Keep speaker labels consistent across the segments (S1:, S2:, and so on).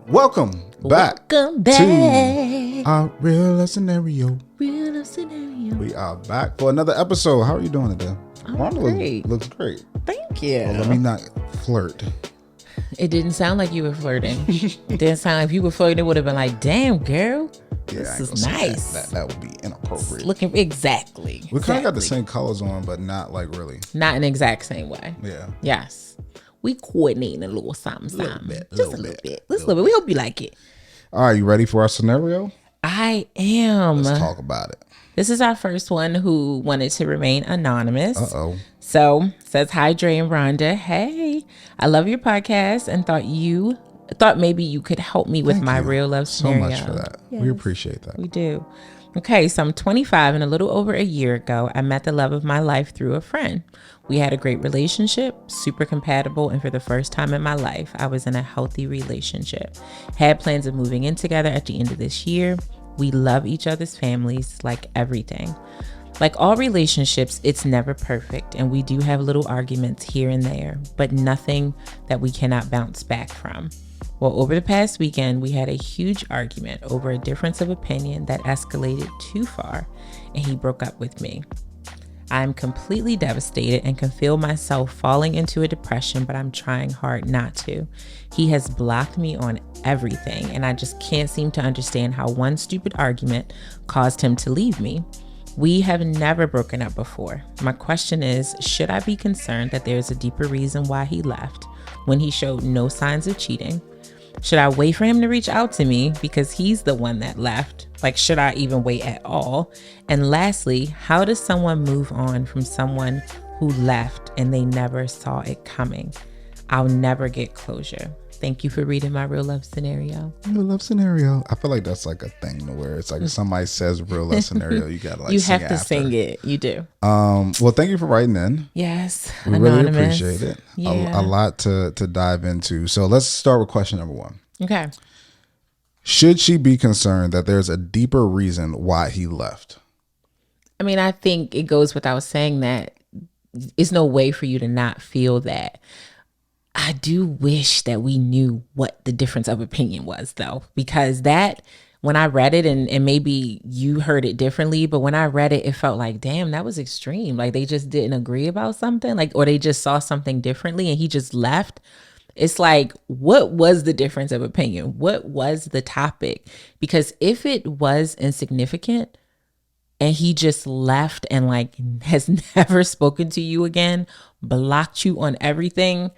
S1: Welcome back
S2: Welcome
S1: to our RLS scenario.
S2: Real life scenario.
S1: We are back for another episode. How are you doing today?
S2: I'm great.
S1: Looks great.
S2: Thank you.
S1: Well, let me not flirt.
S2: It didn't sound like you were flirting. It didn't sound like if you were flirting, it would have been like, damn, girl.
S1: Yeah,
S2: This is nice.
S1: That would be inappropriate.
S2: Looking exactly.
S1: We kind of got the same colors on, but not like really.
S2: Not in the exact same way.
S1: Yeah.
S2: Yes. We coordinating a little something.
S1: bit,
S2: Just a little bit. Just a little bit. We hope you like it.
S1: All right, you ready for our scenario?
S2: I am.
S1: Let's talk about it.
S2: This is our first one who wanted to remain anonymous.
S1: Uh-oh.
S2: So says, hi, Dre and Rhonda. Hey, I love your podcast and thought maybe you could help me with my real love scenario.
S1: So much for that.
S2: Yes,
S1: we appreciate that.
S2: we do. Okay, so I'm 25 and a little over a year ago, I met the love of my life through a friend. We had a great relationship, super compatible, and for the first time in my life, I was in a healthy relationship. Had plans of moving in together at the end of this year. We love each other's families, like everything. Like all relationships, it's never perfect, and we do have little arguments here and there, but nothing that we cannot bounce back from. Well, over the past weekend, we had a huge argument over a difference of opinion that escalated too far, and he broke up with me. I'm completely devastated and can feel myself falling into a depression, but I'm trying hard not to. He has blocked me on everything, and I just can't seem to understand how one stupid argument caused him to leave me. We have never broken up before. My question is, should I be concerned that there's a deeper reason why he left when he showed no signs of cheating? Should I wait for him to reach out to me because he's the one that left? Like, should I even wait at all? And lastly, how does someone move on from someone who left and they never saw it coming? I'll never get closure. Thank you for reading my real love scenario.
S1: Real love scenario. I feel like that's like a thing where it's like if somebody says real love scenario, you gotta like
S2: you
S1: sing
S2: have to
S1: after.
S2: sing it. You do.
S1: Well, thank you for writing in.
S2: Yes.
S1: We
S2: Anonymous.
S1: really appreciate it.
S2: Yeah.
S1: A lot to dive into. So let's start with question number one.
S2: Okay.
S1: Should she be concerned that there's a deeper reason why he left?
S2: I mean, I think it goes without saying that it's no way for you to not feel that. I do wish that we knew what the difference of opinion was, though, because that when I read it and maybe you heard it differently, but when I read it, it felt like, damn, that was extreme. Like they just didn't agree about something, like, or they just saw something differently and he just left. It's like, what was the difference of opinion? What was the topic? Because if it was insignificant and he just left and like has never spoken to you again, blocked you on everything,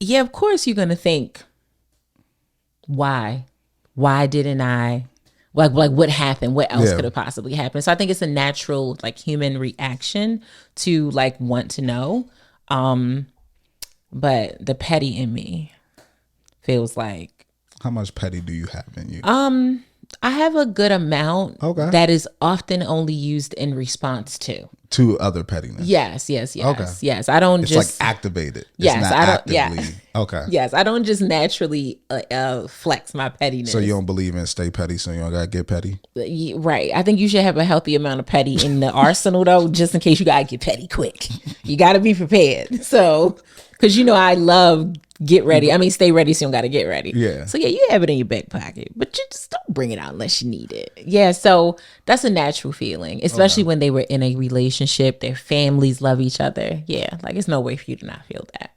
S2: yeah, of course you're going to think, why didn't I, like what happened? What else could have possibly happened? So I think it's a natural like human reaction to like want to know. But the petty in me feels like.
S1: How much petty do you have in you?
S2: I have a good amount that is often only used in response to
S1: other pettiness.
S2: Yes.
S1: Okay.
S2: Yes. I don't
S1: it's
S2: just
S1: like activated.
S2: Yes,
S1: it's not
S2: I don't.
S1: actively.
S2: Yeah.
S1: Okay.
S2: Yes, I don't just naturally flex my pettiness.
S1: So you don't believe in stay petty, so you don't gotta get petty.
S2: Right. I think you should have a healthy amount of petty in the arsenal, though, just in case you gotta get petty quick. You gotta be prepared. So, because I love get ready. I mean, stay ready, so you don't gotta get ready.
S1: Yeah.
S2: So yeah, you have it in your back pocket, but you just don't bring it out unless you need it. Yeah. So that's a natural feeling, especially when they were in a relationship. Their families love each other. Yeah. Like it's no way for you to not feel that.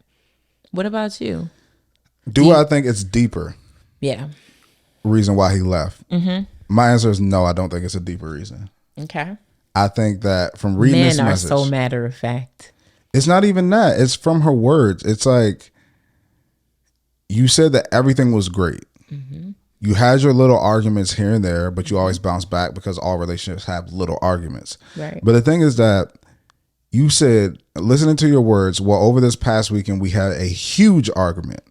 S2: What about you?
S1: Do I think it's deeper?
S2: Yeah.
S1: Reason why he left? Mm-hmm. My answer is no. I don't think it's a deeper reason.
S2: Okay.
S1: I think that from reading this message,
S2: men are so matter of fact.
S1: It's not even that. It's from her words. It's like you said that everything was great. Mm-hmm. You had your little arguments here and there, but you always bounce back because all relationships have little arguments.
S2: Right.
S1: But the thing is that you said, listening to your words, well, over this past weekend, we had a huge argument,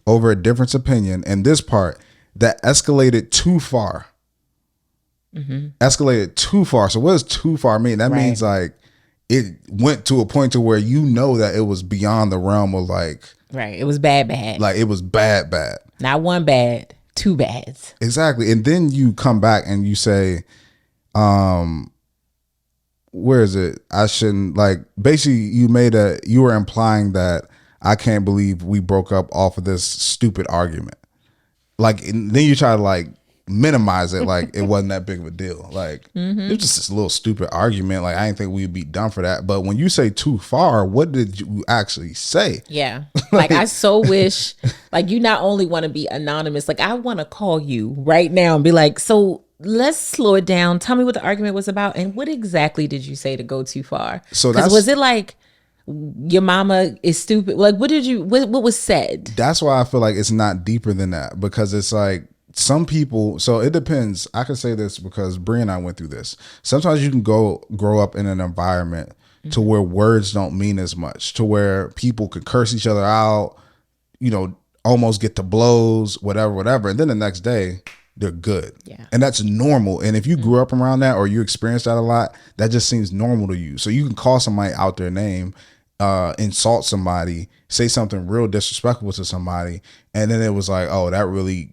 S1: over a difference opinion. And this part that escalated too far. Escalated too far. So what does too far mean? That means like it went to a point to where that it was beyond the realm of like.
S2: Right. It was bad.
S1: Like it was bad.
S2: Not one bad, two bads.
S1: Exactly. And then you come back and you say, where is it? I shouldn't, like, basically you were implying that I can't believe we broke up off of this stupid argument. Like, and then you try to like minimize it, like it wasn't that big of a deal. Like it was just this little stupid argument. Like I didn't think we'd be done for that. But when you say too far, what did you actually say?
S2: Yeah. Like I so wish, like you not only want to be anonymous, like I want to call you right now and be like, so let's slow it down. Tell me what the argument was about and what exactly did you say to go too far?
S1: So
S2: because was it like your mama is stupid? Like what was said?
S1: That's why I feel like it's not deeper than that, because it's like some people, so it depends. I can say this because Brie and I went through this. Sometimes you can grow up in an environment to where words don't mean as much, to where people could curse each other out, you know, almost get to blows, whatever. And then the next day they're good.
S2: Yeah.
S1: And that's normal. And if you grew up around that or you experienced that a lot, that just seems normal to you. So you can call somebody out their name, insult somebody, say something real disrespectful to somebody, and then it was like, oh, that really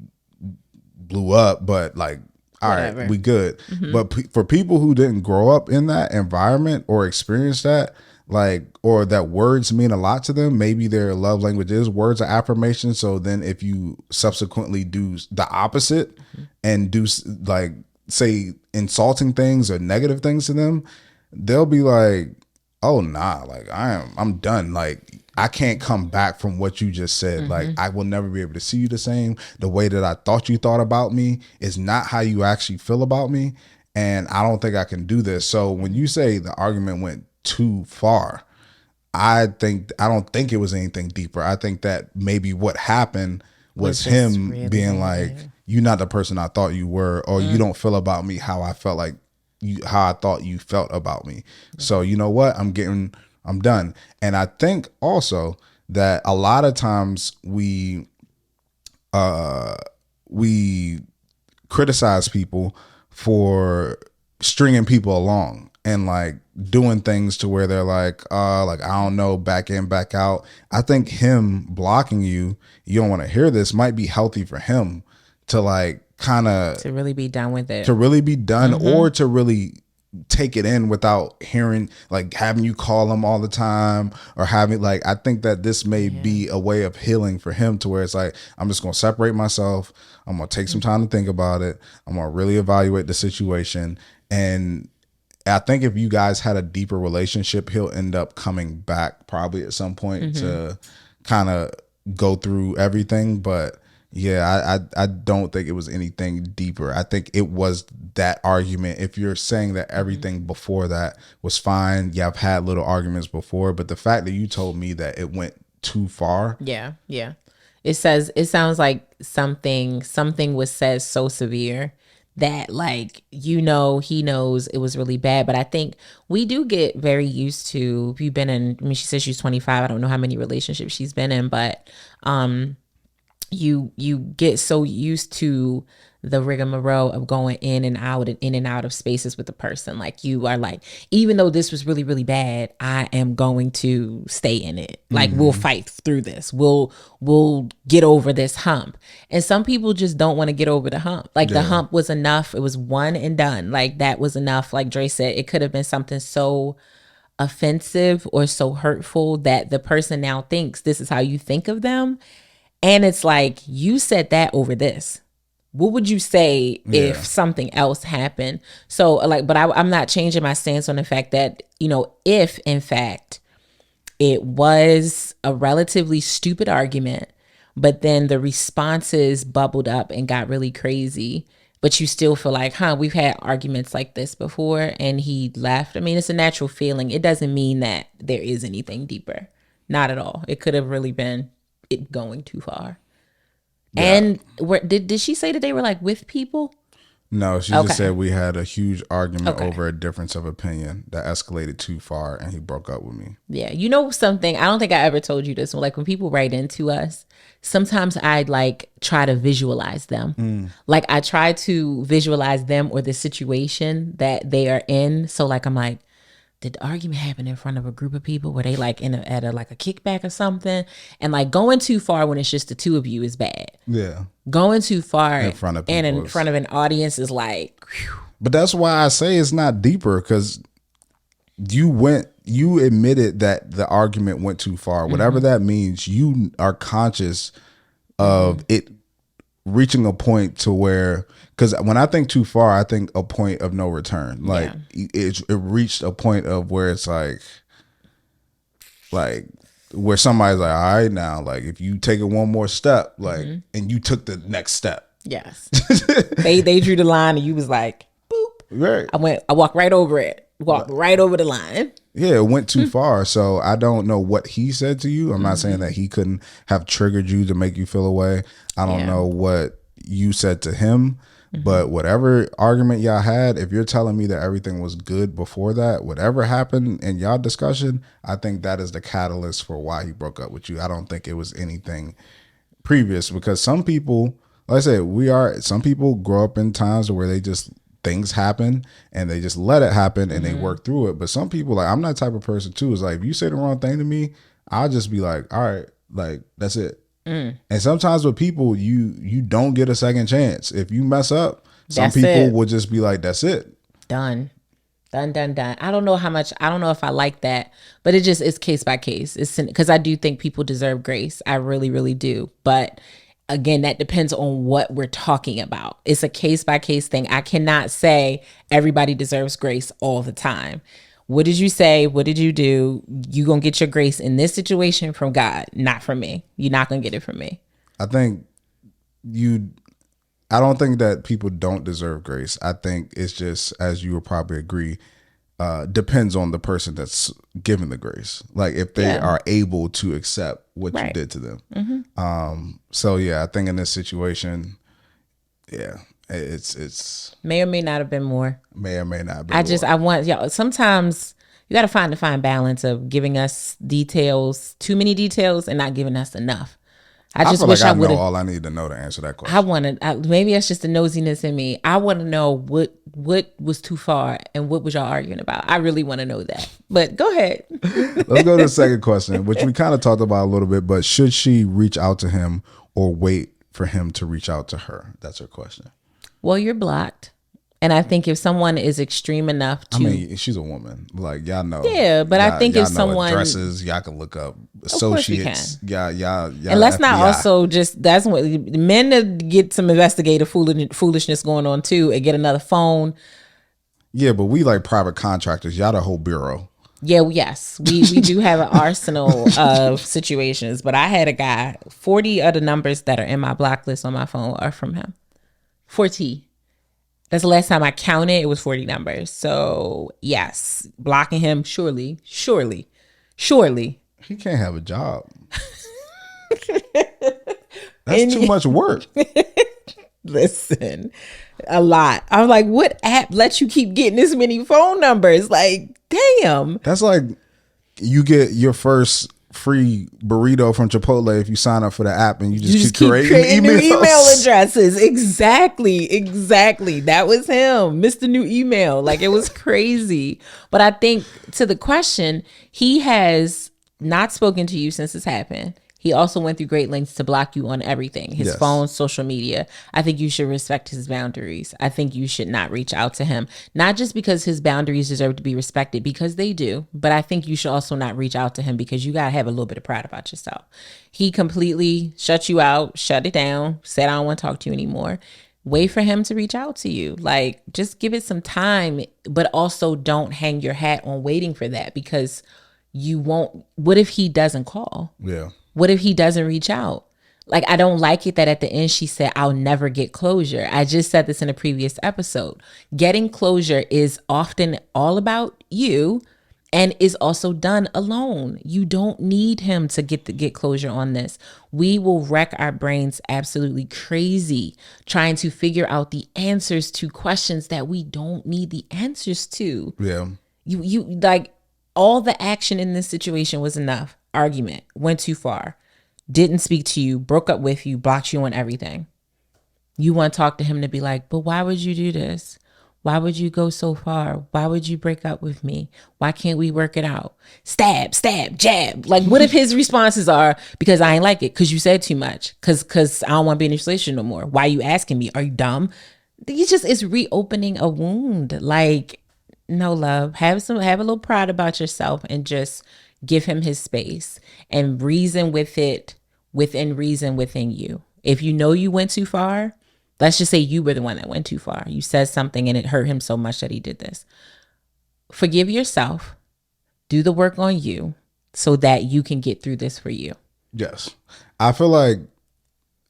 S1: blew up, but like, all
S2: Whatever.
S1: right, we good. But for people who didn't grow up in that environment or experience that, like, or that words mean a lot to them, maybe their love language is words of affirmation. So then if you subsequently do the opposite and do like say insulting things or negative things to them, they'll be like, oh nah, like I'm done. Like I can't come back from what you just said. Like I will never be able to see you the same. The way that I thought you thought about me is not how you actually feel about me. And I don't think I can do this. So when you say the argument went too far, I don't think it was anything deeper. I think that maybe what happened was him
S2: really
S1: being like, you're not the person I thought you were, or you don't feel about me how I felt like how I thought you felt about me. So you know what? I'm done. And I think also that a lot of times we criticize people for stringing people along and like doing things to where they're like I don't know, back in, back out. I think him blocking you don't want to hear this, might be healthy for him to like kind of
S2: To really be done with it.
S1: to really be done, or to really take it in without hearing, like having you call him all the time, or having like, I think that this may be a way of healing for him, to where it's like, I'm just going to separate myself. I'm going to take some time to think about it. I'm going to really evaluate the situation. And I think if you guys had a deeper relationship, he'll end up coming back probably at some point to kind of go through everything. But yeah, I don't think it was anything deeper. I think it was that argument. If you're saying that everything before that was fine, yeah, I've had little arguments before, but the fact that you told me that it went too far.
S2: Yeah. It sounds like something was said so severe that, like, you know, he knows it was really bad. But I think we do get very used to, if you've been in, I mean, she says she's 25. I don't know how many relationships she's been in, but you get so used to the rigmarole of going in and out of spaces with the person. Like, you are like, even though this was really, really bad, I am going to stay in it. Like, we'll fight through this. We'll get over this hump. And some people just don't want to get over the hump. Like, the hump was enough. It was one and done. Like, that was enough. Like Dre said, it could have been something so offensive or so hurtful that the person now thinks this is how you think of them. And it's like, you said that over this. What would you say if something else happened? So like, but I'm not changing my stance on the fact that, you know, if in fact it was a relatively stupid argument, but then the responses bubbled up and got really crazy, but you still feel like, we've had arguments like this before, and he left. I mean, it's a natural feeling. It doesn't mean that there is anything deeper. Not at all. It could have really been it going too far. Yeah. And did she say that they were like with people?
S1: No, she just said we had a huge argument over a difference of opinion that escalated too far, and he broke up with me.
S2: Yeah. You know something? I don't think I ever told you this. Like, when people write into us, sometimes I'd like try to visualize them. Like, I try to visualize them or the situation that they are in. So like, I'm like, did the argument happen in front of a group of people? Were they like at a kickback or something? And like, going too far when it's just the two of you is bad. Yeah. Going too far in front of people and in front of an audience is like, whew.
S1: But that's why I say it's not deeper, because you went you admitted that the argument went too far. Whatever that means, you are conscious of it reaching a point to where, because when I think too far, I think a point of no return. Like it reached a point of where it's like where somebody's like, all right, now, like if you take it one more step, like, and you took the next step.
S2: Yes. they drew the line and you was like, boop.
S1: Right.
S2: I walked right over it. Walked right over the line.
S1: Yeah, it went too far. So I don't know what he said to you. I'm not saying that he couldn't have triggered you to make you feel away. I don't know what you said to him, but whatever argument y'all had, if you're telling me that everything was good before that, whatever happened in y'all discussion, I think that is the catalyst for why he broke up with you. I don't think it was anything previous, because some people, like I said, some people grow up in times where they just, things happen and they just let it happen and they work through it. But some people, like, I'm that type of person too. It's like, if you say the wrong thing to me, I'll just be like, all right, like, that's it. And sometimes with people, you don't get a second chance. If you mess up, some people will just be like, that's it.
S2: Done. I don't know if I like that, but it's case by case. It's because I do think people deserve grace. I really, really do. But again, that depends on what we're talking about. It's a case by case thing. I cannot say everybody deserves grace all the time. What did you say? What did you do? You gonna get your grace in this situation from God, not from me. You're not gonna get it from me.
S1: I don't think that people don't deserve grace. I think it's just, as you would probably agree, depends on the person that's given the grace. Like if they are able to accept what you did to them. So yeah, I think in this situation, it's
S2: may or may not have been more.
S1: May or may not have been
S2: I want y'all. Sometimes you got to find the fine balance of giving us details, too many details, and not giving us enough. I just
S1: feel
S2: wish
S1: like
S2: I would
S1: know all I need to know to answer that question.
S2: Maybe that's just the nosiness in me. I want to know what was too far and what was y'all arguing about. I really want to know that. But go ahead.
S1: Let's go to the second question, which we kind of talked about a little bit, but should she reach out to him or wait for him to reach out to her? That's her question.
S2: Well, you're blocked. And I think if someone is extreme enough to...
S1: I mean, she's a woman. Like, y'all know.
S2: Yeah, but I think if someone...
S1: addresses, y'all can look up associates. Y'all.
S2: And let's not also just... That's what... Men to get some investigative foolishness going on too and get another phone.
S1: Yeah, but we like private contractors. Y'all the whole bureau.
S2: Yeah, yes. We do have an arsenal of situations. But I had a guy, 40 of the numbers that are in my block list on my phone are from him. 40. That's the last time I counted. It was 40 numbers. So yes, blocking him, surely. He
S1: can't have a job. That's too much work.
S2: Listen, a lot. I'm like, what app lets you keep getting this many phone numbers? Like, damn.
S1: That's like you get your first free burrito from Chipotle if you sign up for the app and you just keep creating
S2: new email addresses. Exactly. That was him, Mr. New Email. Like, it was crazy. But I think to the question, he has not spoken to you since this happened. He also went through great lengths to block you on everything, his phone, social media. I think you should respect his boundaries. I think you should not reach out to him, not just because his boundaries deserve to be respected, because they do, but I think you should also not reach out to him because you got to have a little bit of pride about yourself. He completely shut you out, shut it down, said, I don't want to talk to you anymore. Wait for him to reach out to you. Like, just give it some time, but also don't hang your hat on waiting for that, because you won't. What if he doesn't call?
S1: Yeah.
S2: What if he doesn't reach out? Like, I don't like it that at the end she said, I'll never get closure. I just said this in a previous episode. Getting closure is often all about you and is also done alone. You don't need him to get closure on this. We will wreck our brains absolutely crazy trying to figure out the answers to questions that we don't need the answers to.
S1: Yeah.
S2: You like, all the action in this situation was enough. Argument, went too far, didn't speak to you, broke up with you, blocked you on everything. You want to talk to him to be like, but why would you do this? Why would you go so far? Why would you break up with me? Why can't we work it out? Stab, jab. Like, what if his responses are, because I ain't like it, because you said too much, because I don't want to be in this relationship no more. Why are you asking me? Are you dumb? It's reopening a wound. Like, No, love. Have a little pride about yourself and just give him his space and reason with it within reason within you. If you know you went too far, let's just say you were the one that went too far. You said something and it hurt him so much that he did this. Forgive yourself. Do the work on you so that you can get through this for you.
S1: Yes. I feel like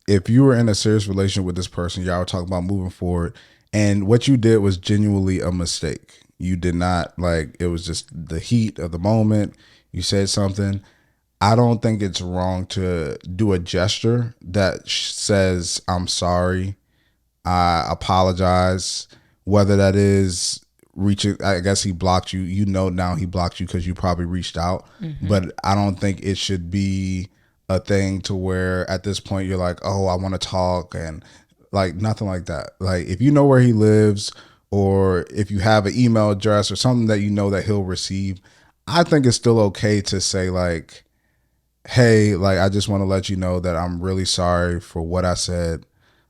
S1: if you were in a serious relationship with this person, y'all were talking about moving forward, and what you did was genuinely a mistake. You did not, like, it was just the heat of the moment. You said something. I don't think it's wrong to do a gesture that says, I'm sorry, I apologize, whether that is reaching, I guess he blocked you. You know now he blocked you because you probably reached out. Mm-hmm. But I don't think it should be a thing to where at this point you're like, oh, I want to talk, and like nothing like that. Like if you know where he lives, or if you have an email address or something that you know that he'll receive, I think it's still okay to say like, hey, like I just want to let you know that I'm really sorry for what I said.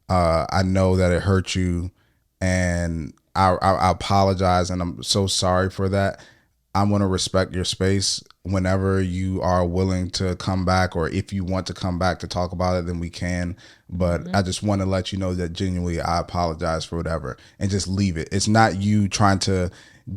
S1: I know that it hurt you, and I apologize, and I'm so sorry for that. I'm going to respect your space. Whenever you are willing to come back, or if you want to come back to talk about it, then we can. But I just want to let you know that genuinely I apologize for whatever, and just leave it. It's not you trying to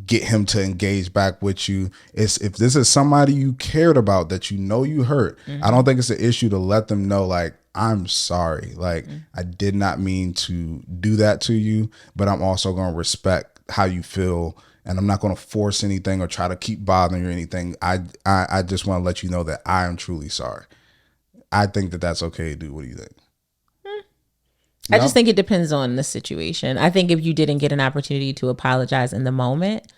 S1: get him to engage back with you. It's if this is somebody you cared about that you know you hurt, I don't think it's an issue to let them know like, I'm sorry. Like I did not mean to do that to you, but I'm also going to respect how you feel, and I'm not going to force anything or try to keep bothering you or anything. I just want to let you know that I am truly sorry. I think that that's okay to do. What do you think?
S2: I just think it depends on the situation. I think if you didn't get an opportunity to apologize in the moment,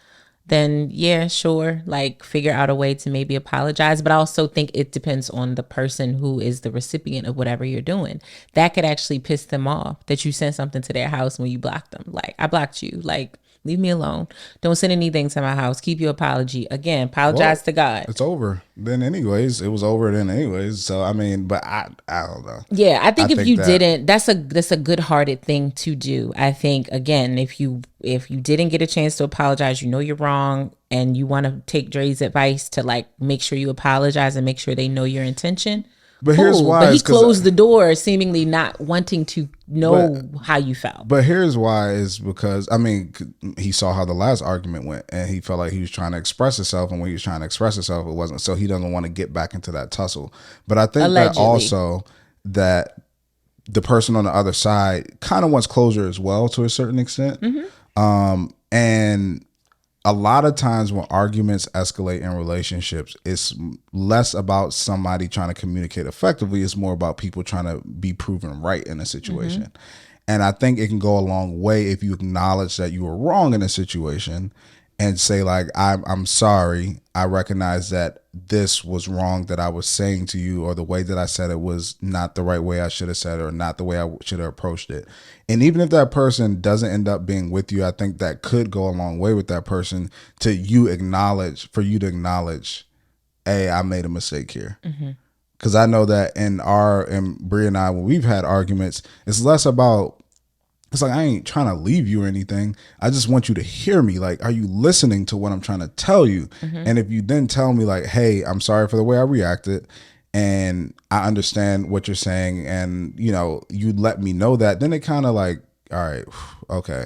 S2: then yeah, sure, like figure out a way to maybe apologize. But I also think it depends on the person who is the recipient of whatever you're doing. That could actually piss them off that you sent something to their house when you blocked them. Like, I blocked you. Like, leave me alone. Don't send anything to my house. Keep your apology. Again, apologize to God.
S1: It's over. Then anyways, it was over then anyways. So I mean, but I don't know.
S2: Yeah, I think if you didn't, that's a good-hearted thing to do. I think again, if you didn't get a chance to apologize, you know you're wrong, and you want to take Dre's advice to like make sure you apologize and make sure they know your intention.
S1: But cool. Here's why.
S2: But he closed the door, seemingly not wanting to know how you felt.
S1: But here's why is because, I mean, he saw how the last argument went, and he felt like he was trying to express himself, and when he was trying to express himself, it wasn't. So he doesn't want to get back into that tussle. But I think that also that the person on the other side kind of wants closure as well to a certain extent. Mm-hmm. And a lot of times when arguments escalate in relationships, it's less about somebody trying to communicate effectively. It's more about people trying to be proven right in a situation. Mm-hmm. And I think it can go a long way if you acknowledge that you were wrong in a situation and say like, I'm sorry. I recognize that this was wrong that I was saying to you, or the way that I said it was not the right way I should have said it, or not the way I should have approached it. And even if that person doesn't end up being with you, I think that could go a long way with that person for you to acknowledge, hey, I made a mistake here. Mm-hmm. Cause I know that in Brie and I, when we've had arguments, it's less about, it's like, I ain't trying to leave you or anything. I just want you to hear me. Like, are you listening to what I'm trying to tell you? Mm-hmm. And if you then tell me like, hey, I'm sorry for the way I reacted, and I understand what you're saying, and you know, you let me know that, then it kind of like, all right, okay.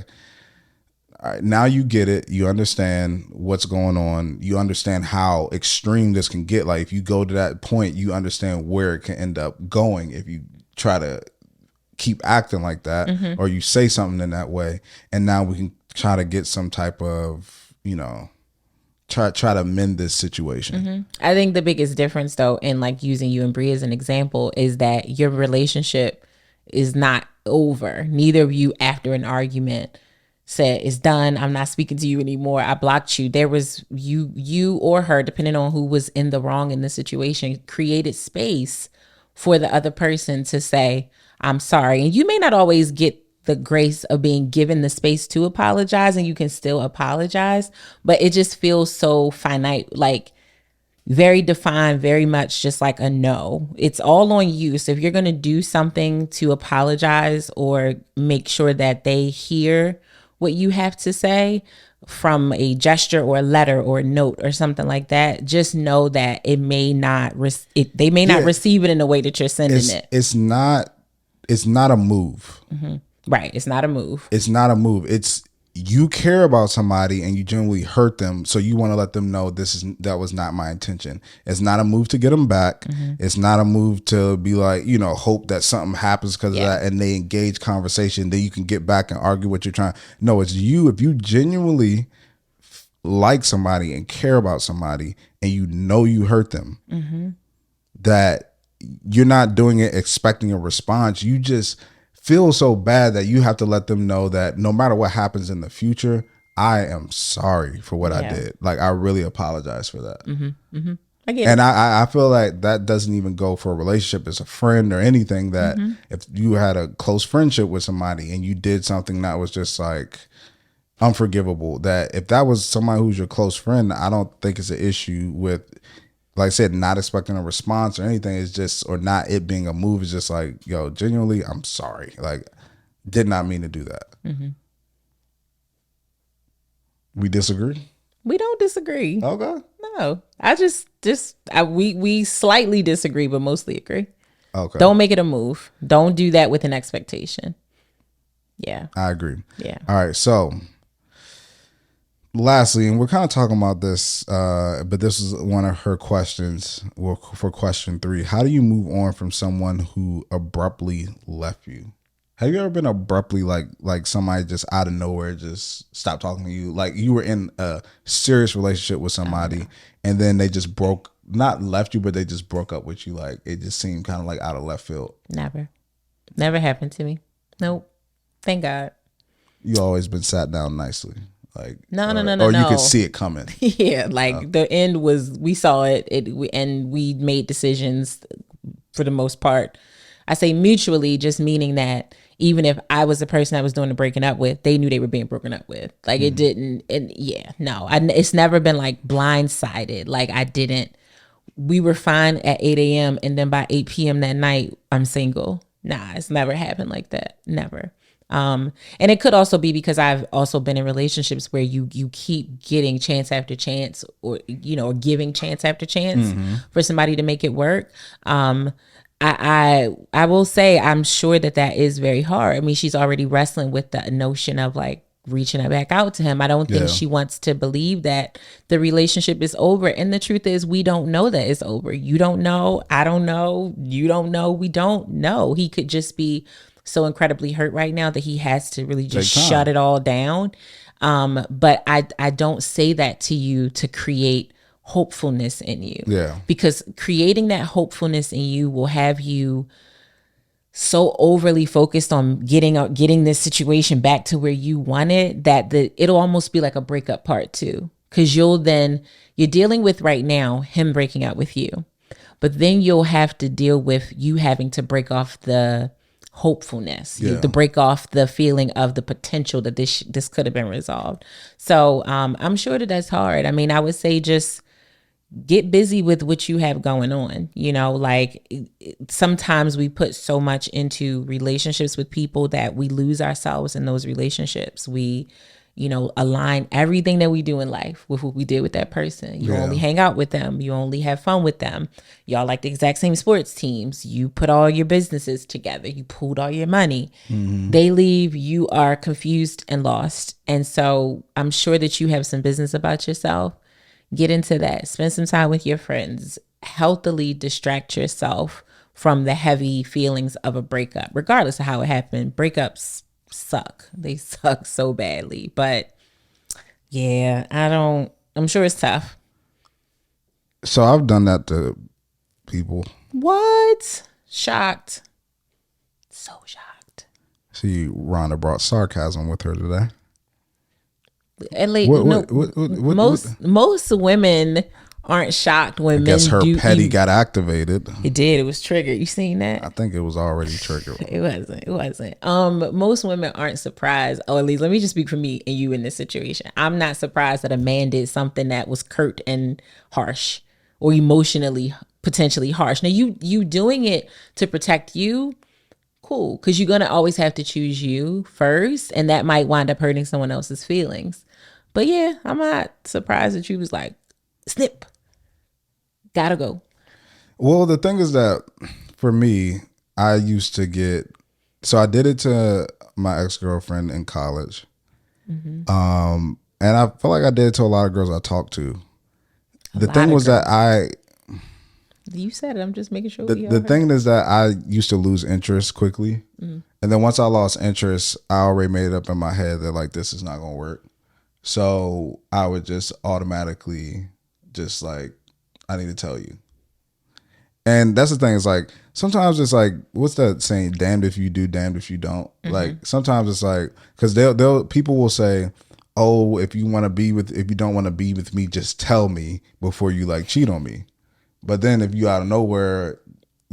S1: All right, now you get it. You understand what's going on. You understand how extreme this can get. Like if you go to that point, you understand where it can end up going if you try to keep acting like that, mm-hmm. or you say something in that way. And now we can try to get some type of, you know, try to mend this situation.
S2: Mm-hmm. I think the biggest difference though, in like using you and Brie as an example, is that your relationship is not over. Neither of you after an argument said it's done, I'm not speaking to you anymore, I blocked you. There was you or her, depending on who was in the wrong in the situation, created space for the other person to say, I'm sorry. And you may not always get the grace of being given the space to apologize, and you can still apologize, but it just feels so finite, like very defined, very much just like a no. It's all on you. So if you're going to do something to apologize or make sure that they hear what you have to say, from a gesture or a letter or a note or something like that, just know that it may not they may not receive it in the way that you're sending it.
S1: It's not a move.
S2: Right. It's not a move.
S1: It's not a move. It's you care about somebody and you genuinely hurt them, so you want to let them know that was not my intention. It's not a move to get them back. It's not a move to be like, hope that something happens because of that, and they engage conversation, then you can get back and argue what you're trying. No, it's you. If you genuinely like somebody and care about somebody and you hurt them, that you're not doing it expecting a response. You just feel so bad that you have to let them know that no matter what happens in the future, I am sorry for what I did. Like, I really apologize for that.
S2: I get
S1: and
S2: it.
S1: I feel like that doesn't even go for a relationship as a friend or anything, that if you had a close friendship with somebody and you did something that was just like unforgivable, that if that was somebody who's your close friend, I don't think it's an issue with, like I said, not expecting a response or anything. It's just, or not it being a move. It's just like, yo, genuinely, I'm sorry. Like, did not mean to do that. We disagree?
S2: We don't disagree.
S1: Okay.
S2: No, I we slightly disagree, but mostly agree.
S1: Okay.
S2: Don't make it a move. Don't do that with an expectation. Yeah.
S1: I agree.
S2: Yeah.
S1: All right. So, lastly, and we're kind of talking about this, but this is one of her questions for question 3. How do you move on from someone who abruptly left you? Have you ever been abruptly like somebody just out of nowhere just stopped talking to you? Like, you were in a serious relationship with somebody and then they just not left you, but they just broke up with you. Like, it just seemed kind of like out of left field.
S2: Never happened to me. Nope. Thank God.
S1: You always been sat down nicely. Like,
S2: no.
S1: Or you could see it coming.
S2: Yeah, like the end was, we saw it, and we made decisions for the most part. I say mutually, just meaning that even if I was the person that was doing the breaking up with, they knew they were being broken up with. Like, it didn't, and it's never been like blindsided. Like, we were fine at 8 a.m. and then by 8 p.m. that night, I'm single. Nah, it's never happened like that. Never. And it could also be because I've also been in relationships where you keep getting chance after chance, or giving chance after chance for somebody to make it work. I will say I'm sure that is very hard. I mean, she's already wrestling with the notion of like reaching back out to him. I don't think she wants to believe that the relationship is over. And the truth is, we don't know that it's over. You don't know. I don't know. You don't know. We don't know. He could just be so incredibly hurt right now that he has to really just shut it all down. But I don't say that to you to create hopefulness in you. Yeah. Because creating that hopefulness in you will have you so overly focused on getting this situation back to where you want it, that it'll almost be like a breakup part 2. Because you're dealing with right now him breaking up with you, but then you'll have to deal with you having to break off the hopefulness, to break off the feeling of the potential that this could have been resolved. So I'm sure that's hard. I mean, I would say just get busy with what you have going on. Like, sometimes we put so much into relationships with people that we lose ourselves in those relationships. We, align everything that we do in life with what we did with that person. You only hang out with them. You only have fun with them. Y'all like the exact same sports teams. You put all your businesses together. You pooled all your money. They leave. You are confused and lost. And so I'm sure that you have some business about yourself. Get into that. Spend some time with your friends. Healthily distract yourself from the heavy feelings of a breakup, regardless of how it happened. Breakups suck. They suck so badly. But yeah, I'm sure it's tough.
S1: So I've done that to people.
S2: What? Shocked. So shocked.
S1: See, Rhonda brought sarcasm with her today.
S2: And like, most women aren't shocked when men do. I guess her
S1: petty got activated.
S2: It did. It was triggered. You seen that?
S1: I think it was already triggered.
S2: It wasn't. Most women aren't surprised. Or at least, let me just speak for me and you in this situation. I'm not surprised that a man did something that was curt and harsh, or emotionally potentially harsh. Now, you doing it to protect you, cool, because you're gonna always have to choose you first, and that might wind up hurting someone else's feelings. But yeah, I'm not surprised that you was like, snip, gotta go.
S1: Well, the thing is that for me, I used to get, so I did it to my ex-girlfriend in college. And I feel like I did it to a lot of girls I talked to. The thing was that
S2: you said it. I'm just making sure.
S1: the thing is that I used to lose interest quickly. And then once I lost interest, I already made it up in my head that like, this is not going to work. So I would just automatically just like, I need to tell you. And that's the thing. It's like, sometimes it's like, what's that saying? Damned if you do, damned if you don't. Like sometimes it's like, cause people will say, oh, if you don't want to be with me, just tell me before you like cheat on me. But then if you out of nowhere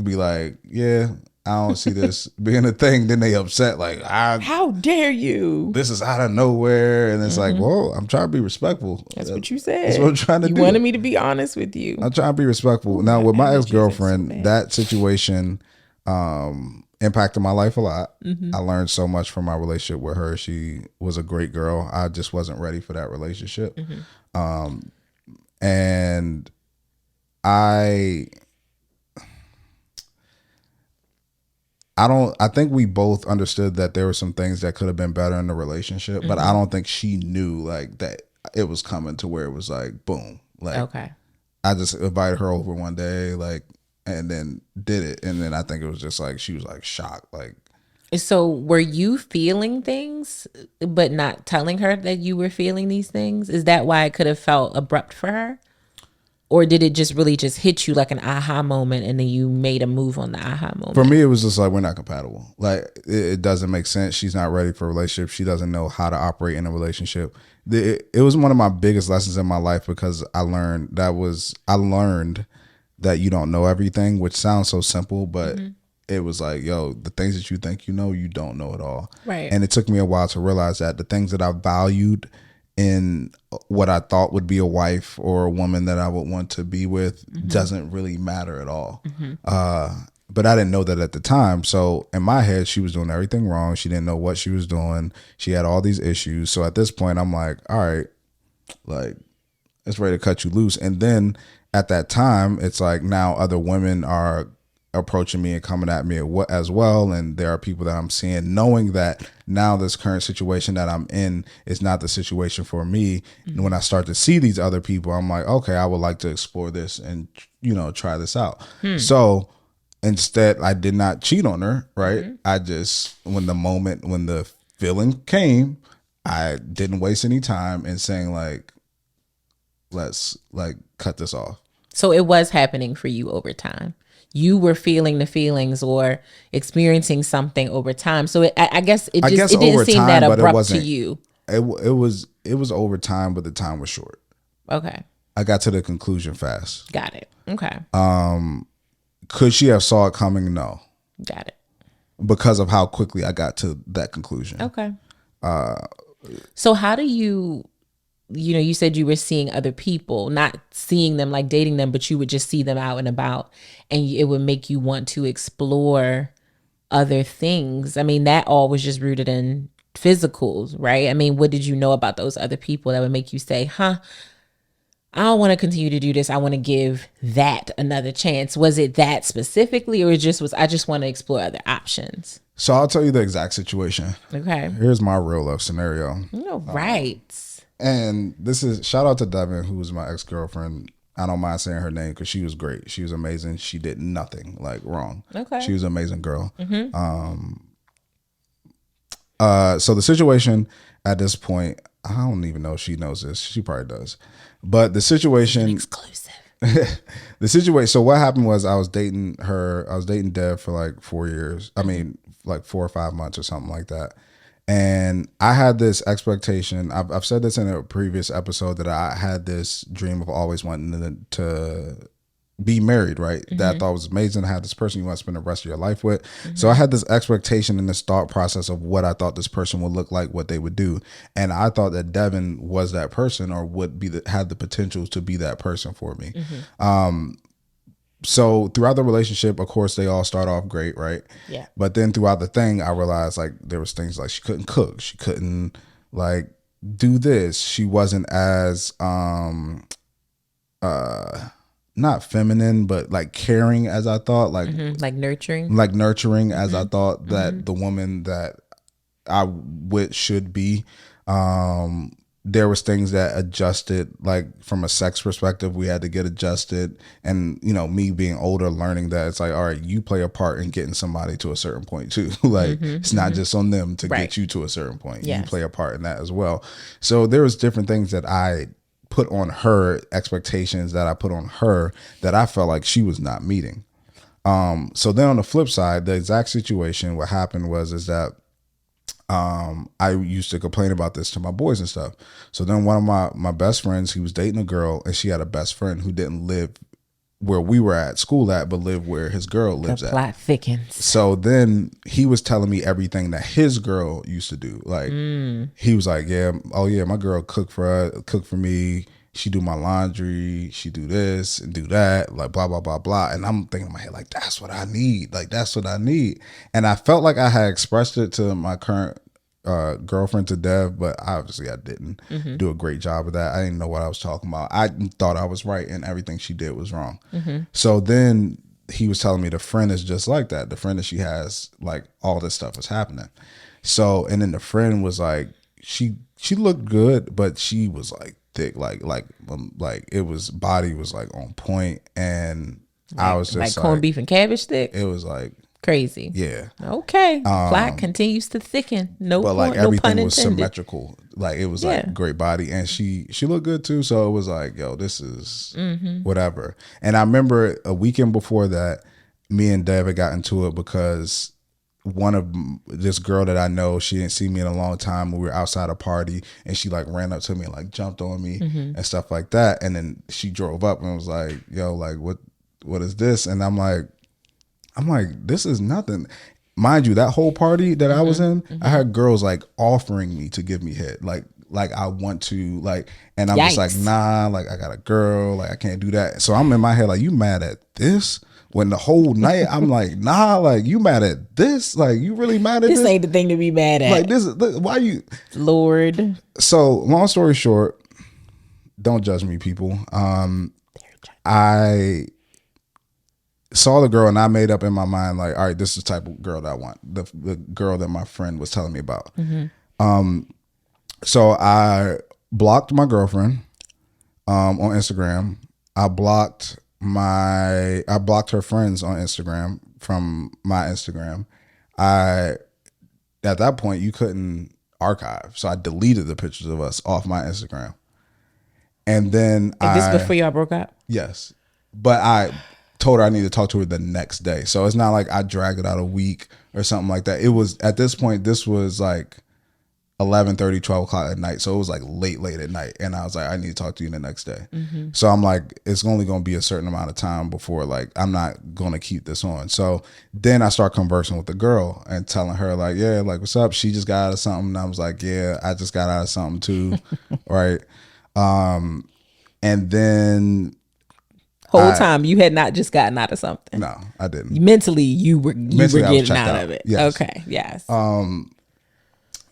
S1: be like, yeah, I don't see this being a thing, then they upset like,
S2: how dare you?
S1: This is out of nowhere. And it's like, well, I'm trying to be respectful.
S2: That's what you said.
S1: That's what I'm trying to do.
S2: You wanted me to be honest with you.
S1: I'm trying to be respectful. Now with my ex-girlfriend, that situation impacted my life a lot. I learned so much from my relationship with her. She was a great girl. I just wasn't ready for that relationship. And I think we both understood that there were some things that could have been better in the relationship, but I don't think she knew like that it was coming to where it was like, boom. Like, okay. I just invited her over one day, like, and then did it. And then I think it was just like, she was like shocked. Like,
S2: so were you feeling things, but not telling her that you were feeling these things? Is that why it could have felt abrupt for her? Or did it just really just hit you like an aha moment and then you made a move on the aha moment?
S1: For me, it was just like, we're not compatible. Like, it doesn't make sense. She's not ready for a relationship. She doesn't know how to operate in a relationship. It was one of my biggest lessons in my life because I learned that you don't know everything, which sounds so simple, but it was like, yo, the things that you think you know, you don't know at all.
S2: Right.
S1: And it took me a while to realize that the things that I valued in what I thought would be a wife or a woman that I would want to be with doesn't really matter at all. But I didn't know that at the time. So in my head, she was doing everything wrong. She didn't know what she was doing. She had all these issues. So at this point, I'm like, all right, like, it's ready to cut you loose. And then at that time, it's like now other women are approaching me and coming at me as well. And there are people that I'm seeing, knowing that now this current situation that I'm in is not the situation for me. And when I start to see these other people, I'm like, okay, I would like to explore this and, try this out. So instead, I did not cheat on her, right? I just, when the feeling came, I didn't waste any time in saying like, let's like cut this off.
S2: So it was happening for you over time. You were feeling the feelings or experiencing something over time. So I guess it didn't seem that abrupt to you.
S1: It was over time, but the time was short.
S2: Okay.
S1: I got to the conclusion fast.
S2: Got it. Okay.
S1: Could she have saw it coming? No.
S2: Got it.
S1: Because of how quickly I got to that conclusion.
S2: Okay. So how do you said you were seeing other people, not seeing them like dating them, but you would just see them out and about and it would make you want to explore other things. I mean, that all was just rooted in physicals, right? I mean, what did you know about those other people that would make you say, I don't want to continue to do this. I want to give that another chance. Was it that specifically, or I just want to explore other options?
S1: So I'll tell you the exact situation.
S2: Okay.
S1: Here's my real life scenario.
S2: Right.
S1: And this is shout out to Devin, who was my ex-girlfriend. I don't mind saying her name because she was great. She was amazing. She did nothing like wrong. Okay. She was an amazing girl. So the situation at this point, I don't even know if she knows this. She probably does. But the situation
S2: exclusive.
S1: The situation. So what happened was I was dating her. I was dating Dev for like 4 years. I mean, like 4 or 5 months or something like that. And I had this expectation. I've said this in a previous episode that I had this dream of always wanting to be married, right? That I thought was amazing to have this person you want to spend the rest of your life with. So I had this expectation and this thought process of what I thought this person would look like, what they would do. And I thought that Devin was that person or would be had the potential to be that person for me. So throughout the relationship, of course, they all start off great, right?
S2: Yeah.
S1: But then throughout the thing, I realized like there was things like she couldn't cook. She couldn't like do this. She wasn't as not feminine, but like caring as I thought,
S2: Like nurturing.
S1: like nurturing as I thought that the woman that I with should be. There was things that adjusted, like from a sex perspective, we had to get adjusted. And, you know, me being older, learning that it's like, all right, you play a part in getting somebody to a certain point too. Like it's not just on them to get you to a certain point.
S2: Yes.
S1: You play a part in that as well. So there was different things that I put on her, expectations that I put on her that I felt like she was not meeting. So then on the flip side, the exact situation, what happened is that I used to complain about this to my boys and stuff. So then one of my best friends, he was dating a girl, and she had a best friend who didn't live where we were at school at, but lived where his girl lives
S2: The
S1: at.
S2: plot thickens.
S1: So then he was telling me everything that his girl used to do. Like he was like, yeah, oh yeah, my girl cook for me. She do my laundry. She do this and do that. Like blah blah blah blah. And I'm thinking in my head like, that's what I need. Like that's what I need. And I felt like I had expressed it to my current girlfriend, to Dev, but obviously I didn't do a great job of that. I didn't know what I was talking about. I thought I was right and everything she did was wrong. So then he was telling me the friend is just like that. The friend that she has, like all this stuff was happening. So, and then the friend was like, she looked good, but she was like thick, like it was, body was like on point, and I was just
S2: like corned beef and cabbage stick.
S1: It was like
S2: crazy.
S1: Yeah.
S2: Okay. Plot continues to thicken. No,
S1: but like
S2: point,
S1: everything
S2: no
S1: was
S2: intended.
S1: symmetrical. Like it was like great body, and she looked good too. So it was like, yo, this is whatever. And I remember a weekend before that, me and Dev had got into it because one of this girl that I know, she didn't see me in a long time. We were outside a party, and she like ran up to me and like jumped on me and stuff like that. And then she drove up and was like, yo, like what is this? And I'm like, this is nothing. Mind you, that whole party that I was in, I had girls like offering me to give me head. Like I want to, like, and I'm just like, nah, like I got a girl, like I can't do that. So I'm in my head like, you mad at this? When the whole night I'm like, nah, like you mad at this? Like you really mad at this?
S2: This ain't the thing to be mad at.
S1: Like this, why you?
S2: Lord.
S1: So long story short, don't judge me, people. I saw the girl and I made up in my mind like, all right, this is the type of girl that I want. The girl that my friend was telling me about. So I blocked my girlfriend on Instagram. I blocked her friends on Instagram from my Instagram. At that point you couldn't archive, so I deleted the pictures of us off my Instagram. And then
S2: this before y'all broke up?
S1: Yes, but I told her I need to talk to her the next day. So it's not like I dragged it out a week or something like that. It was, at this point, this was like 11:30, 12 o'clock at night. So it was like late at night. And I was like, I need to talk to you the next day. So I'm like, it's only going to be a certain amount of time before, like, I'm not going to keep this on. So then I start conversing with the girl and telling her like, yeah, like, what's up? She just got out of something. And I was like, yeah, I just got out of something too. Right. And then
S2: whole time you had not just gotten out of something.
S1: No, I didn't.
S2: Mentally, you were getting out of it.
S1: Yes.
S2: Okay. Yes.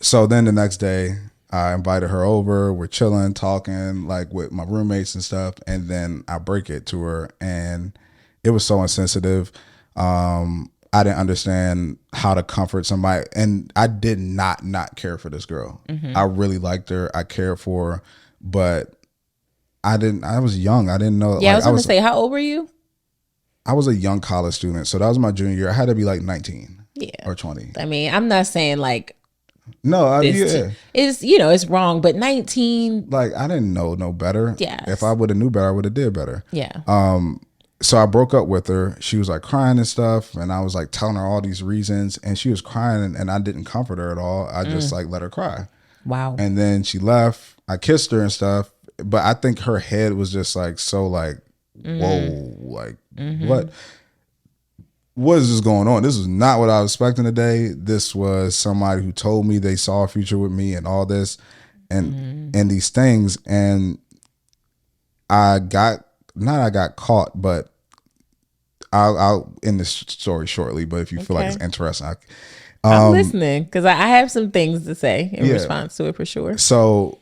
S1: So then the next day, I invited her over. We're chilling, talking like with my roommates and stuff. And then I break it to her, and it was so insensitive. I didn't understand how to comfort somebody, and I did not care for this girl. I really liked her. I cared for her, but I was young. I didn't know.
S2: Yeah, like, I was going to say, how old were you?
S1: I was a young college student. So that was my junior year. I had to be like 19 or 20.
S2: I mean, I'm not saying like.
S1: No,
S2: it's, it's wrong, but 19.
S1: Like, I didn't know no better.
S2: Yeah.
S1: If I would have knew better, I would have did better.
S2: Yeah.
S1: So I broke up with her. She was like crying and stuff. And I was like telling her all these reasons. And she was crying, and I didn't comfort her at all. I just like let her cry. Wow. And then she left. I kissed her and stuff. But I think her head was just like, so like, whoa, like what is this going on? This is not what I was expecting today. This was somebody who told me they saw a future with me and all this and these things. And I got caught, but I'll end this story shortly. But if you feel like it's interesting,
S2: I'm listening, because I have some things to say in response to it for sure.
S1: So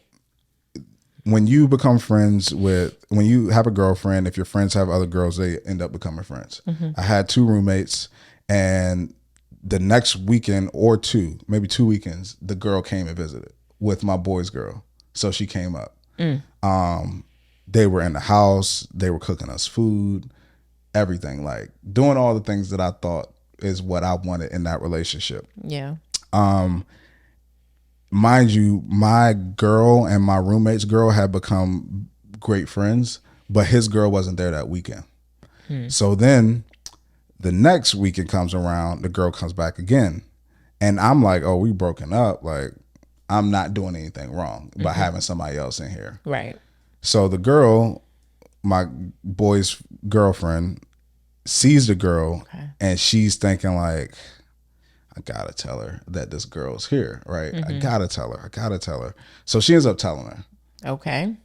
S1: when you become friends with, when you have a girlfriend, if your friends have other girls, they end up becoming friends. I had 2 roommates, and the next weekend or 2, maybe 2 weekends, the girl came and visited with my boy's girl. So she came up. They were in the house. They were cooking us food, everything, like doing all the things that I thought is what I wanted in that relationship.
S2: Yeah.
S1: Mind you, my girl and my roommate's girl had become great friends, but his girl wasn't there that weekend. So then the next weekend comes around, the girl comes back again. And I'm like, oh, we broken up. Like, I'm not doing anything wrong by having somebody else in here.
S2: Right.
S1: So the girl, my boy's girlfriend, sees the girl, and she's thinking like, I gotta tell her that this girl's here, right? I gotta tell her. So she ends up telling her.
S2: Okay.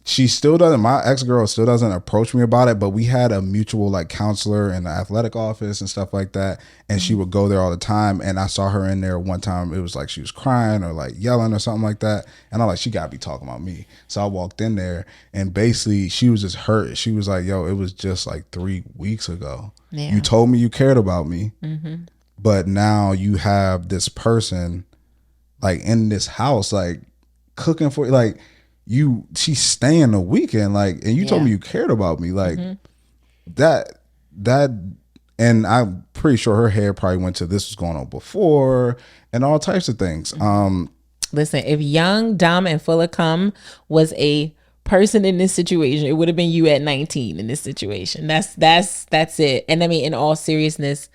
S1: She still doesn't, my ex-girl still doesn't approach me about it, but we had a mutual like counselor in the athletic office and stuff like that. And she would go there all the time. And I saw her in there one time. It was like she was crying or like yelling or something like that. And I'm like, she gotta be talking about me. So I walked in there, and basically she was just hurt. She was like, yo, it was just like 3 weeks ago.
S2: Yeah.
S1: You told me you cared about me, but now you have this person like in this house, like cooking for, like, she's staying a weekend, like, and you told me you cared about me, like that, and I'm pretty sure her head probably went to this was going on before and all types of things.
S2: Listen, if young, dumb, and full of cum was a person in this situation, it would have been you at 19 in this situation. That's it. And I mean, in all seriousness,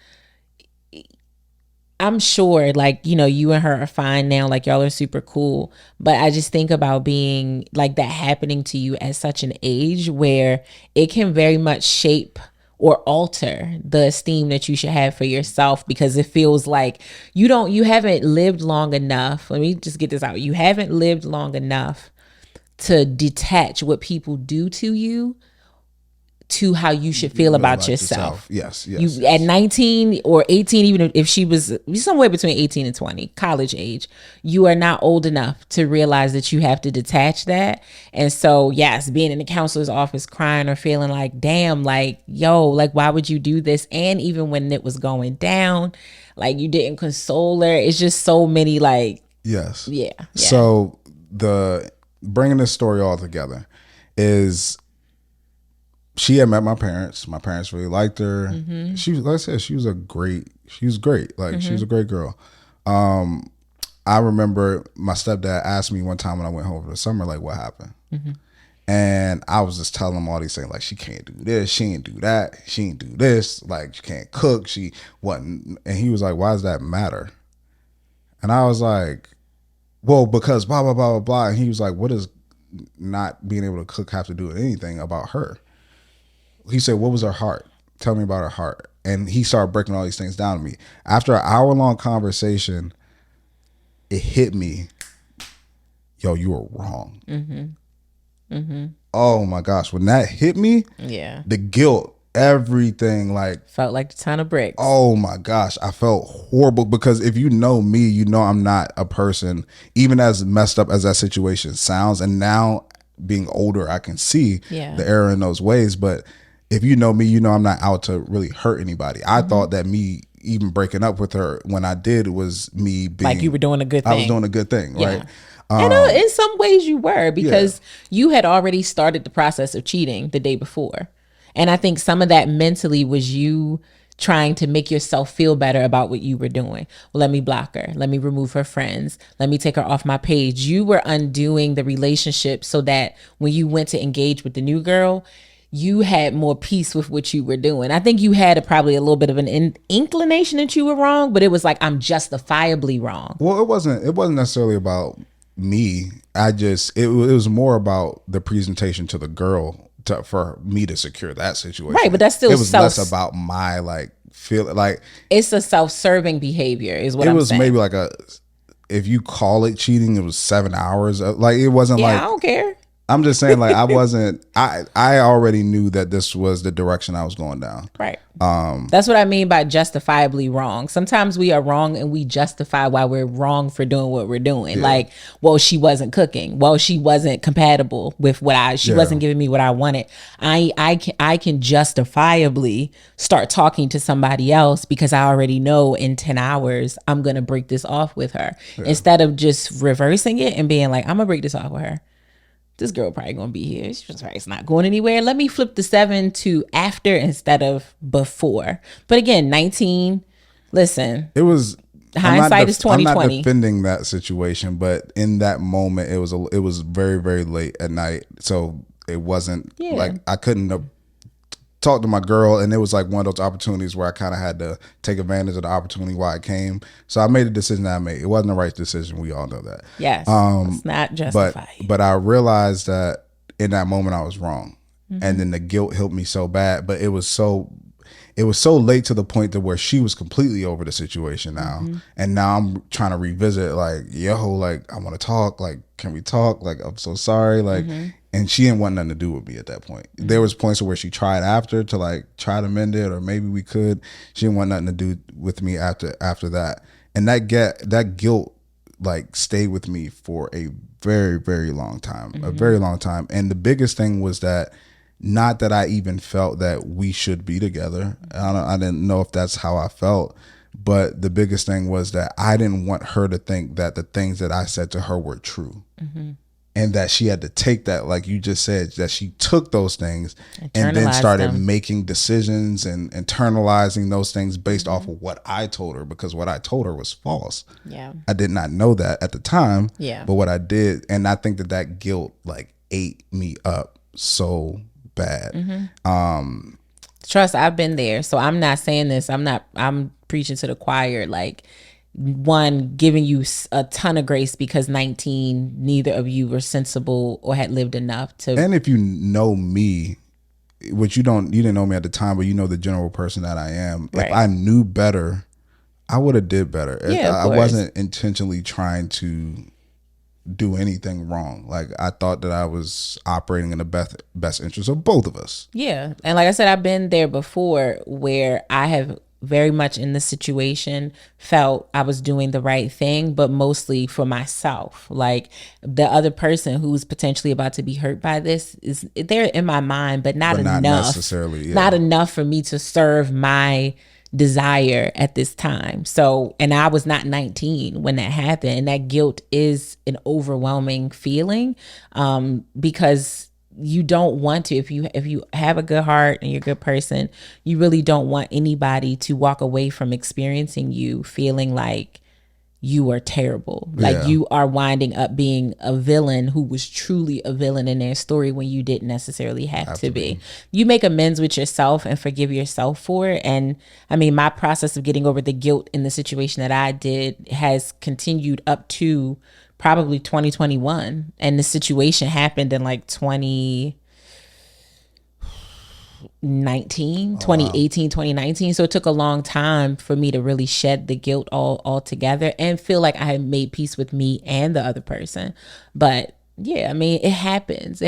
S2: I'm sure, like, you know, you and her are fine now, like y'all are super cool, but I just think about being like that happening to you at such an age where it can very much shape or alter the esteem that you should have for yourself, because it feels like you haven't lived long enough. Let me just get this out. You haven't lived long enough to detach what people do to you to how you should feel about yourself.
S1: Yes.
S2: You at 19 or 18, even if she was somewhere between 18 and 20, college age, you are not old enough to realize that you have to detach that. And so, yes, being in the counselor's office crying or feeling like, damn, like, yo, like, why would you do this? And even when it was going down, like, you didn't console her. It's just so many, like,
S1: yes.
S2: Yeah.
S1: So the bringing this story all together is, she had met my parents. My parents really liked her. She was, like I said, she was great. Like, she was a great girl. I remember my stepdad asked me one time when I went home for the summer, like, what happened? And I was just telling him all these things, like, she can't do this, she ain't do that, she ain't do this, like, she can't cook, she wasn't. And he was like, why does that matter? And I was like, well, because blah, blah, blah, blah, blah. And he was like, what does not being able to cook have to do with anything about her? He said, what was her heart? Tell me about her heart. And he started breaking all these things down to me. After an hour-long conversation, it hit me. Yo, you were wrong. Oh my gosh. When that hit me, the guilt, everything, like,
S2: felt like a ton of bricks.
S1: Oh my gosh. I felt horrible, because if you know me, you know I'm not a person, even as messed up as that situation sounds. And now being older, I can see the error in those ways. But if you know me, you know I'm not out to really hurt anybody. I thought that me even breaking up with her when I did was me being
S2: like you were doing a good thing.
S1: I was doing a good thing, right?
S2: And in some ways you were, because you had already started the process of cheating the day before. And I think some of that mentally was you trying to make yourself feel better about what you were doing. Well, let me block her. Let me remove her friends. Let me take her off my page. You were undoing the relationship so that when you went to engage with the new girl, you had more peace with what you were doing. I think you had probably a little bit of an inclination that you were wrong, but it was like, I'm justifiably wrong.
S1: Well, it wasn't necessarily about me. It was more about the presentation to the girl for me to secure that situation.
S2: Right, but that's still,
S1: it was less about my like feel like
S2: it's a self-serving behavior is what
S1: I'm saying. It was maybe like if you call it cheating, it was 7 hours. Like, it wasn't like,
S2: I don't care.
S1: I'm just saying, like, I already knew that this was the direction I was going down.
S2: Right. That's what I mean by justifiably wrong. Sometimes we are wrong and we justify why we're wrong for doing what we're doing. Yeah. Like, well, she wasn't cooking. Well, she wasn't compatible with she wasn't giving me what I wanted. I can justifiably start talking to somebody else because I already know in 10 hours, I'm going to break this off with her. Yeah. Instead of just reversing it and being like, I'm going to break this off with her. This girl probably gonna be here. She's probably not going anywhere. Let me flip the 7 to after instead of before. But again, 19. Listen,
S1: it was
S2: hindsight is 2020.
S1: I'm not defending that situation, but in that moment, it was very, very late at night, so it wasn't like I couldn't have talked to my girl, and it was like one of those opportunities where I kind of had to take advantage of the opportunity while it came. So I made the decision that I made. It wasn't the right decision. We all know that.
S2: Yes, it's not justified.
S1: But I realized that in that moment I was wrong, and then the guilt hit me so bad. But it was so late to the point to where she was completely over the situation now, and now I'm trying to revisit. Like, yo, like I want to talk. Like, can we talk? Like, I'm so sorry. Like. And she didn't want nothing to do with me at that point. There was points where she tried after to like try to mend it, or maybe we could. She didn't want nothing to do with me after that. And that guilt like stayed with me for a very, very long time, a very long time. And the biggest thing was that not that I even felt that we should be together. I didn't know if that's how I felt. But the biggest thing was that I didn't want her to think that the things that I said to her were true. And that she had to take that, like you just said, that she took those things and then started making decisions and internalizing those things based off of what I told her, because what I told her was false. Yeah, I did not know that at the time. Yeah, but what I did, and I think that guilt like ate me up so bad.
S2: Trust, I've been there, so I'm not saying this. I'm preaching to the choir, like. One, giving you a ton of grace because 19, neither of you were sensible or had lived enough to.
S1: And if you know me, which you didn't know me at the time, but you know the general person that I am. Right. If I knew better, I would have did better.
S2: Yeah,
S1: I wasn't intentionally trying to do anything wrong. Like, I thought that I was operating in the best interest of both of us.
S2: Yeah, and like I said, I've been there before where I have very much in this situation felt I was doing the right thing, but mostly for myself. Like, the other person who's potentially about to be hurt by this is there in my mind, but not enough
S1: necessarily. Yeah.
S2: Not enough for me to serve my desire at this time. So, and I was not 19 when that happened, and that guilt is an overwhelming feeling, because you don't want to, if you have a good heart and you're a good person, you really don't want anybody to walk away from experiencing you feeling like you are terrible. Like you are winding up being a villain who was truly a villain in their story when you didn't necessarily have to be. You make amends with yourself and forgive yourself for it. And I mean, my process of getting over the guilt in the situation that I did has continued up to probably 2021, and the situation happened in like 2019. So it took a long time for me to really shed the guilt all together and feel like I had made peace with me and the other person. But yeah, I mean, it happens,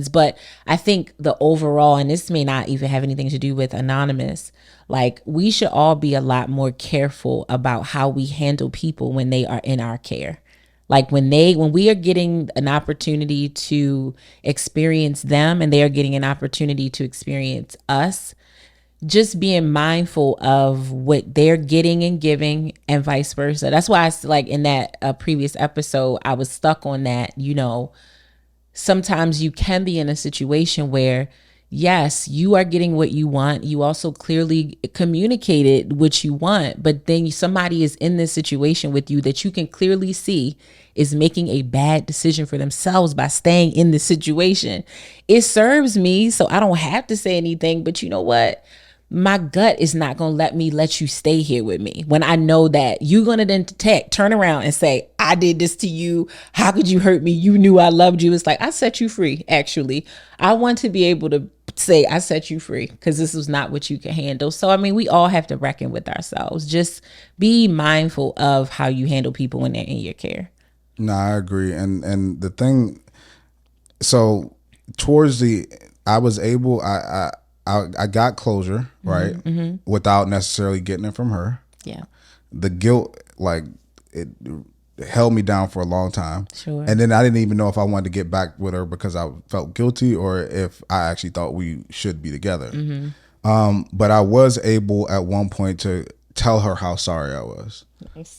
S2: but I think the overall, and this may not even have anything to do with Anonymous, like, we should all be a lot more careful about how we handle people when they are in our care. Like, when we are getting an opportunity to experience them and they are getting an opportunity to experience us, just being mindful of what they're getting and giving and vice versa. That's why like in that previous episode, I was stuck on that, sometimes you can be in a situation where, yes, you are getting what you want. You also clearly communicated what you want, but then somebody is in this situation with you that you can clearly see is making a bad decision for themselves by staying in this situation. It serves me, so I don't have to say anything, but you know what? My gut is not going to let you stay here with me when I know that you're going to then turn around and say, I did this to you. How could you hurt me? You knew I loved you. It's like, I set you free. Actually, I want to be able to say I set you free because this is not what you can handle. So, I mean, we all have to reckon with ourselves. Just be mindful of how you handle people when they're in your care.
S1: No, I agree. And the thing, so towards the, I was able, I got closure, right, without necessarily getting it from her.
S2: Yeah.
S1: The guilt, like, it held me down for a long time.
S2: Sure.
S1: And then I didn't even know if I wanted to get back with her because I felt guilty or if I actually thought we should be together. But I was able at one point to tell her how sorry I was.
S2: Nice.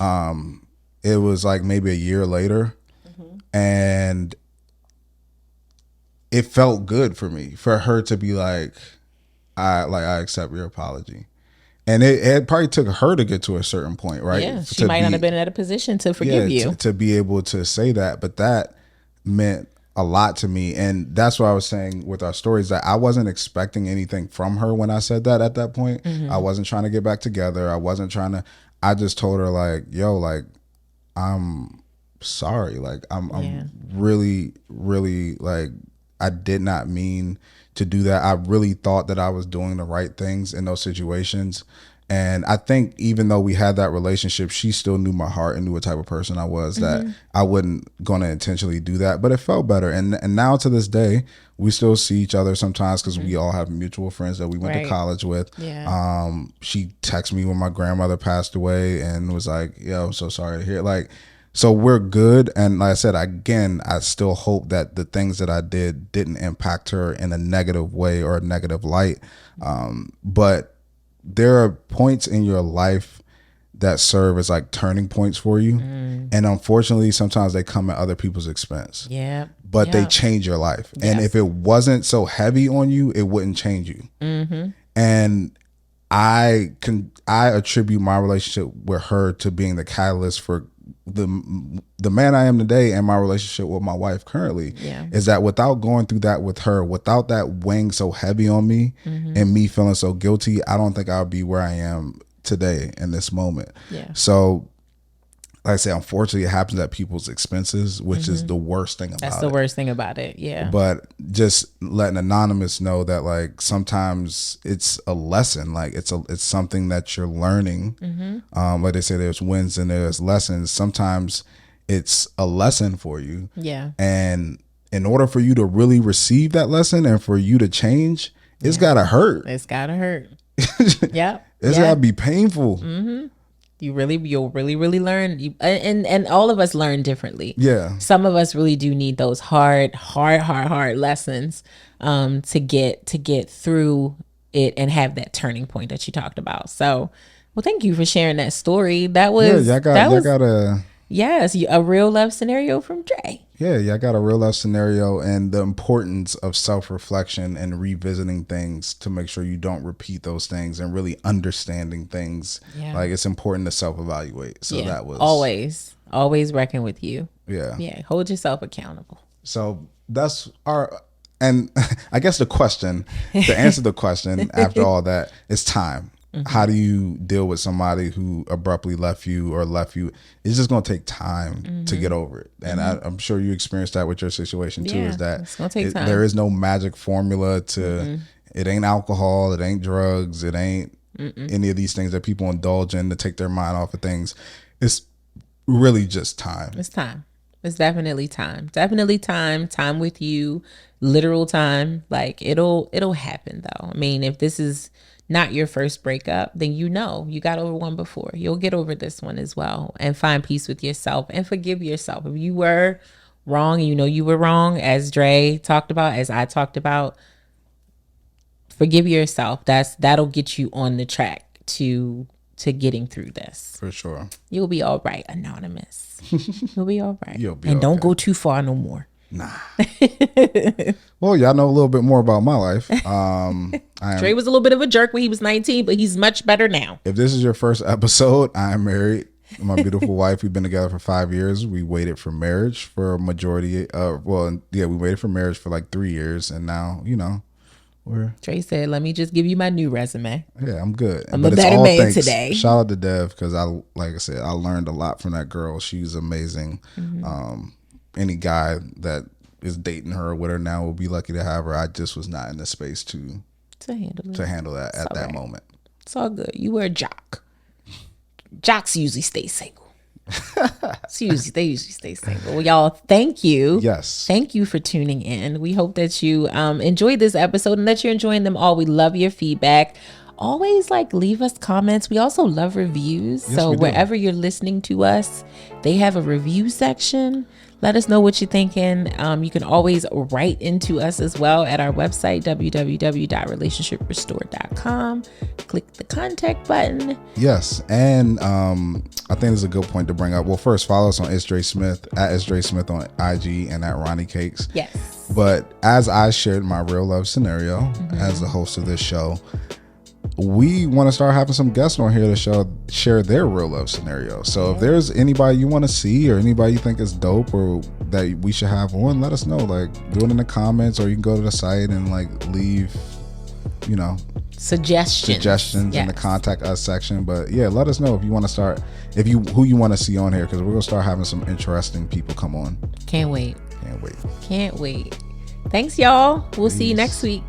S1: It was like maybe a year later, and it felt good for me, for her to be like, I accept your apology. And it probably took her to get to a certain point, right?
S2: Yeah. She might not have been in a position to forgive you.
S1: To be able to say that. But that meant a lot to me. And that's what I was saying with our stories, that I wasn't expecting anything from her when I said that at that point. I wasn't trying to get back together. I just told her, like, yo, like, I'm sorry. Like, I'm really, really, like, I did not mean to do that. I really thought that I was doing the right things in those situations. And I think even though we had that relationship, she still knew my heart and knew what type of person I was, that I wasn't going to intentionally do that. But it felt better. And now to this day, we still see each other sometimes because we all have mutual friends that we went to college with.
S2: Yeah.
S1: She texted me when my grandmother passed away and was like, yo, I'm so sorry to hear. Like, so we're good. And like I said, again, I still hope that the things that I did didn't impact her in a negative way or a negative light. But there are points in your life that serve as like turning points for you. And unfortunately, sometimes they come at other people's expense.
S2: Yeah.
S1: But they change your life.
S2: Yes.
S1: And if it wasn't so heavy on you, it wouldn't change you. And I attribute my relationship with her to being the catalyst for the man I am today, and my relationship with my wife currently. Is that without going through that with her, without that weighing so heavy on me and me feeling so guilty, I don't think I'll be where I am today in this moment. So like I say, unfortunately, it happens at people's expenses, which is the worst thing about it.
S2: That's the worst thing about it. Yeah.
S1: But just letting Anonymous know that, like, sometimes it's a lesson. Like, it's something that you're learning. Like they say, there's wins and there's lessons. Sometimes it's a lesson for you.
S2: Yeah.
S1: And in order for you to really receive that lesson and for you to change, it's gotta hurt.
S2: It's gotta hurt. Yep.
S1: It's gotta be painful.
S2: You'll really learn. And all of us learn differently.
S1: Yeah.
S2: Some of us really do need those hard lessons to get through it and have that turning point that you talked about. So, well, thank you for sharing that story. That was a real love scenario from Dre.
S1: Yeah, I got a real life scenario, and the importance of self-reflection and revisiting things to make sure you don't repeat those things, and really understanding things. Like, it's important to self-evaluate. So that was
S2: always reckon with you.
S1: Yeah.
S2: Hold yourself accountable.
S1: So that's and I guess to answer the question after all that is time. How do you deal with somebody who abruptly left you? It's just going to take time to get over it. And I'm sure you experienced that with your situation too, is that
S2: it's gonna take time.
S1: There is no magic formula to it. Ain't alcohol, it ain't drugs, it ain't any of these things that people indulge in to take their mind off of things. It's really just time.
S2: It's time. It's definitely time. Time with you, literal time. Like, it'll happen though. I mean, if this is not your first breakup, then you got over one before. You'll get over this one as well, and find peace with yourself and forgive yourself. If you were wrong, you were wrong, as Dre talked about, as I talked about, forgive yourself. That'll get you on the track to getting through this.
S1: For sure.
S2: You'll be all right, Anonymous. You'll be all right. And don't go too far no more.
S1: Nah. Well, y'all know a little bit more about my life.
S2: Dre was a little bit of a jerk when he was 19, but he's much better now.
S1: If this is your first episode, I am married. My beautiful wife. We've been together for 5 years. We waited for marriage for a majority. We waited for marriage for like 3 years, and now
S2: Dre said, "Let me just give you my new resume."
S1: Yeah, I'm good.
S2: I'm a better man today.
S1: Shout out to Dev, because like I said, I learned a lot from that girl. She's amazing. Any guy that is dating her or with her now will be lucky to have her. I just was not in the space to handle that at that moment.
S2: It's all good. You were a jock. Jocks usually stay single. They usually stay single. Well, y'all, thank you.
S1: Yes.
S2: Thank you for tuning in. We hope that you enjoyed this episode and that you're enjoying them all. We love your feedback. Always leave us comments. We also love reviews.
S1: Yes,
S2: so
S1: we do.
S2: wherever you're listening to us, they have a review section. Let us know what you're thinking. You can always write into us as well at our website, www.relationshiprestore.com. Click the contact button.
S1: Yes. And I think it's a good point to bring up. Well, first, follow us on It's Dre Smith, at It's Dre Smith on IG, and at Ronnie Cakes.
S2: Yes.
S1: But as I shared my real love scenario as the host of this show, we want to start having some guests on here to share their real love scenario. So if there's anybody you want to see or anybody you think is dope or that we should have on, let us know. Do it in the comments, or you can go to the site and leave, suggestions in the contact us section. But yeah, let us know if you want to start, who you want to see on here, because we're gonna start having some interesting people come on.
S2: Can't wait. Thanks, y'all. We'll see you next week.